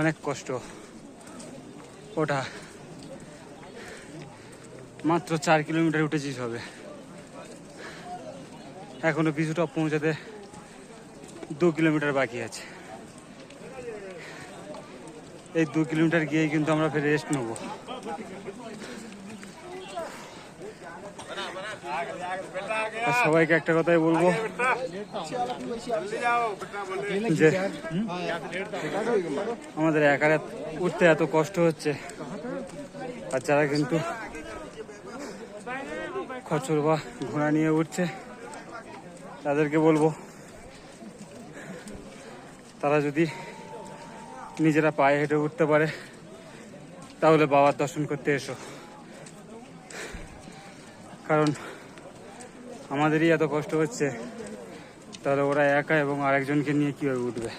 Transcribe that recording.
অনেক কষ্ট ওটা। মাত্র 4 কিলোমিটার উঠেছিস হবে, এখনো পিছু টপ পৌঁছাতে 2 কিলোমিটার বাকি আছে। এই 2 কিলোমিটার গিয়েই কিন্তু আমরা ফের রেস্ট নেবো। সবাইকে একটা কথাই বলবো যে আমাদের একারে উঠতে এত কষ্ট হচ্ছে, আর যারা কিন্তু খচ্চর বা ঘোড়া নিয়ে উঠছে তাদেরকে বলবো তারা যদি নিজেরা পায়ে হেঁটে উঠতে পারে তাহলে বাবার দর্শন করতে এসো, কারণ আমাদেরই এত কষ্ট হচ্ছে, তাহলে ওরা একা এবং আরেকজনকে নিয়ে কীভাবে উঠবে।